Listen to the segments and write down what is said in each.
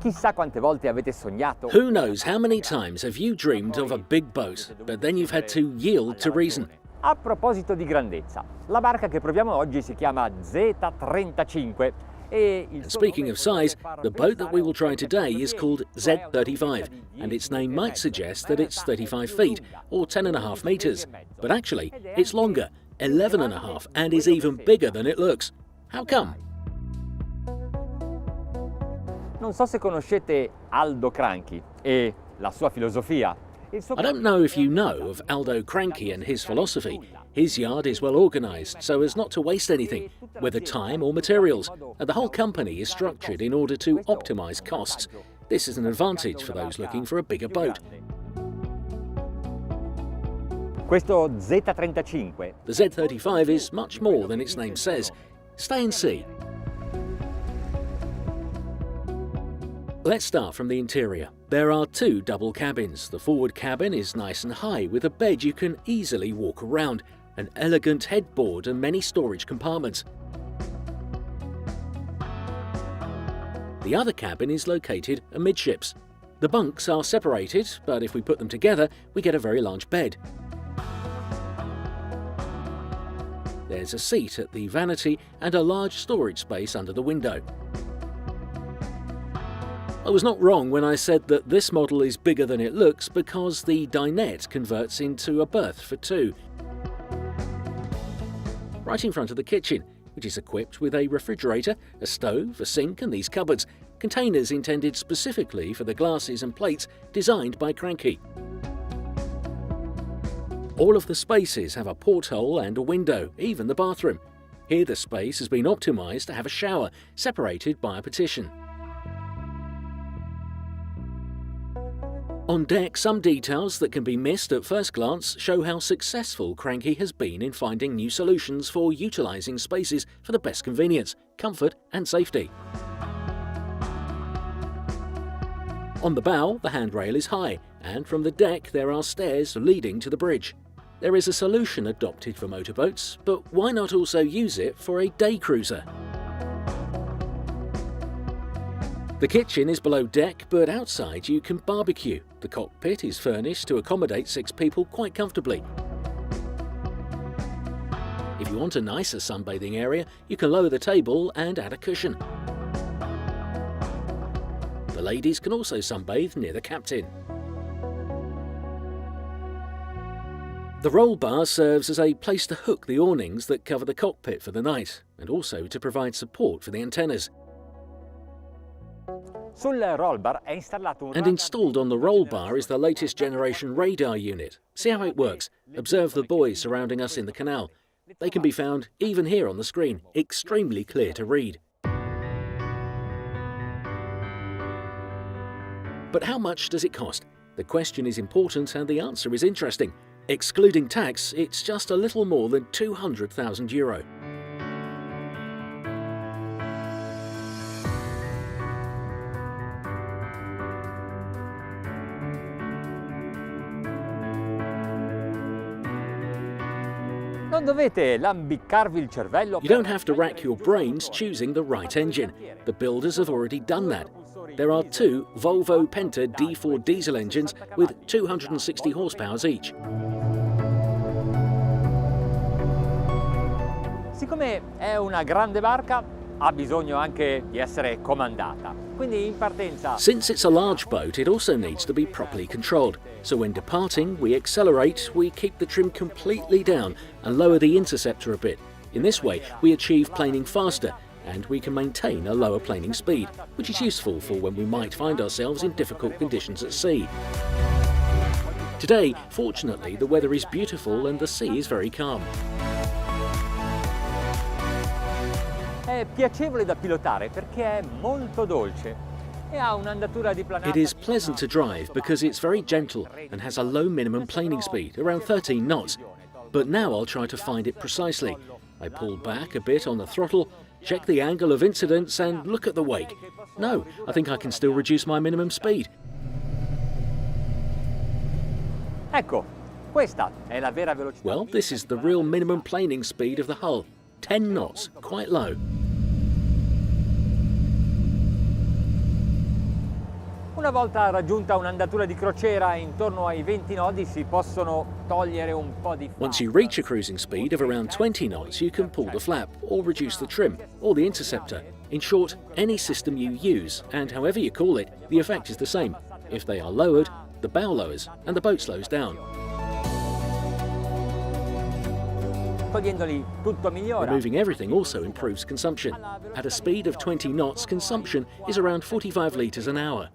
Chissà quante volte avete sognato. Who knows how many times have you dreamed of a big boat, but then you've had to yield to reason? A proposito di grandezza, la barca che proviamo oggi si chiama Z35 e il And suo speaking nome of size, potrebbe the far boat that we will try today pensare is called Z35, and its name might suggest that it's 35 feet, or 10.5 meters. But actually, it's longer, 11.5, and is even bigger than it looks. How come? Non so se conoscete Aldo Cranchi e la sua filosofia. I don't know if you know of Aldo Cranchi and his philosophy. His yard is well organised so as not to waste anything, whether time or materials, and the whole company is structured in order to optimise costs. This is an advantage for those looking for a bigger boat. Questo Z35 The Z35 is much more than its name says. Stay and see. Let's start from the interior. There are two double cabins. The forward cabin is nice and high with a bed you can easily walk around, an elegant headboard and many storage compartments. The other cabin is located amidships. The bunks are separated, but if we put them together, we get a very large bed. There's a seat at the vanity and a large storage space under the window. I was not wrong when I said that this model is bigger than it looks because the dinette converts into a berth for two. Right in front of the kitchen, which is equipped with a refrigerator, a stove, a sink and these cupboards, containers intended specifically for the glasses and plates designed by Cranchi. All of the spaces have a porthole and a window, even the bathroom. Here the space has been optimised to have a shower, separated by a partition. On deck, some details that can be missed at first glance show how successful Cranchi has been in finding new solutions for utilising spaces for the best convenience, comfort and safety. On the bow, the handrail is high, and from the deck there are stairs leading to the bridge. There is a solution adopted for motorboats, but why not also use it for a day cruiser? The kitchen is below deck, but outside you can barbecue. The cockpit is furnished to accommodate 6 people quite comfortably. If you want a nicer sunbathing area, you can lower the table and add a cushion. The ladies can also sunbathe near the captain. The roll bar serves as a place to hook the awnings that cover the cockpit for the night, and also to provide support for the antennas. And installed on the roll bar is the latest generation radar unit. See how it works. Observe the buoys surrounding us in the canal. They can be found even here on the screen, extremely clear to read. But how much does it cost? The question is important and the answer is interesting. Excluding tax, it's just a little more than €200,000. Non dovete lambiccarvi il cervello. You don't have to rack your brains choosing the right engine. The builders have already done that. There are 2 Volvo Penta D4 diesel engines with 260 horsepower each. Siccome è una grande barca, ha bisogno anche di essere comandata. Quindi in partenza. Since it's a large boat, it also needs to be properly controlled. So when departing, we accelerate, we keep the trim completely down and lower the interceptor a bit. In this way, we achieve planing faster and we can maintain a lower planing speed, which is useful for when we might find ourselves in difficult conditions at sea. Today, fortunately, the weather is beautiful and the sea is very calm. È piacevole da pilotare perché è molto dolce e ha un'andatura di planata. It is pleasant to drive because it's very gentle and has a low minimum planing speed, around 13 knots. But now I'll try to find it precisely. I pull back a bit on the throttle, check the angle of incidence and look at the wake. No, I think I can still reduce my minimum speed. Ecco, questa è la vera velocità. Well, this is the real minimum planing speed of the hull. 10 knots, quite low. Una volta raggiunta un'andatura di crociera intorno ai 20 nodi si possono togliere un po' di Once you reach a cruising speed of around 20 knots, you can pull the flap, or reduce the trim, or the interceptor. In short, any system you use, and however you call it, the effect is the same. If they are lowered, the bow lowers, and the boat slows down. Togliendoli tutto migliora. Removing everything also improves consumption. At a speed of 20 knots, consumption is around 45 litres an hour.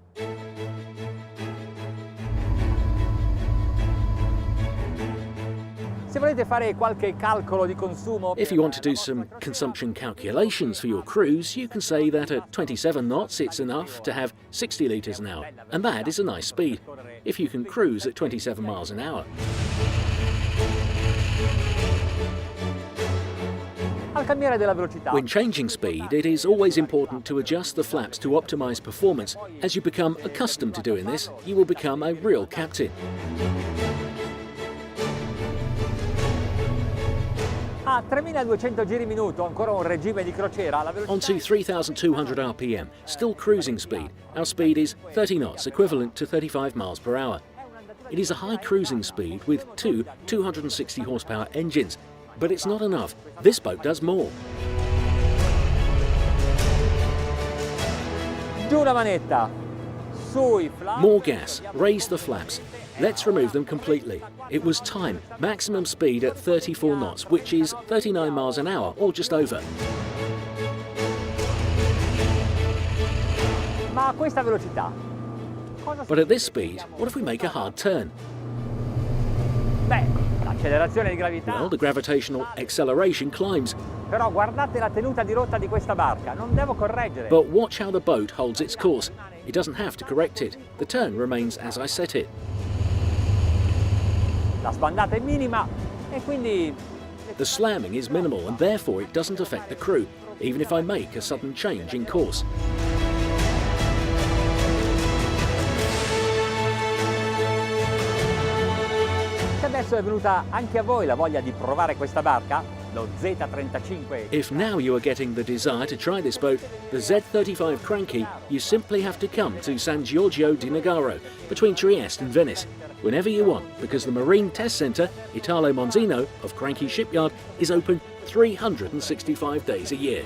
Se volete fare qualche calcolo di consumo, If you want to do some consumption calculations for your cruise, you can say that at 27 knots it's enough to have 60 litres an hour, and that is a nice speed, if you can cruise at 27 miles an hour. al cambiare della velocità. When changing speed, it is always important to adjust the flaps to optimize performance. As you become accustomed to doing this, you will become a real captain. A 3200 giri minuto, ancora un regime di crociera, la velocità... On to 3,200 RPM, still cruising speed. Our speed is 30 knots, equivalent to 35 miles per hour. It is a high cruising speed with two 260 horsepower engines, but it's not enough. This boat does more. Giù la manetta, sui flaps. More gas, raise the flaps. Let's remove them completely. It was time, maximum speed at 34 knots, which is 39 miles an hour, or just over. Ma a questa velocità? But at this speed, what if we make a hard turn? Beh, l'accelerazione di gravità. Well, the gravitational acceleration climbs. Però guardate la tenuta di rotta di questa barca, non devo correggere. But watch how the boat holds its course. It doesn't have to correct it. The turn remains as I set it. La sbandata è minima e quindi... The slamming is minimal and therefore it doesn't affect the crew, even if I make a sudden change in course. Se adesso è venuta anche a voi la voglia di provare questa barca, lo Z35... If now you are getting the desire to try this boat, the Z35 Cranchi, you simply have to come to San Giorgio di Nogaro, between Trieste and Venice, whenever you want, because the Marine Test Centre, Italo Monzino, of Cranchi Shipyard, is open 365 days a year.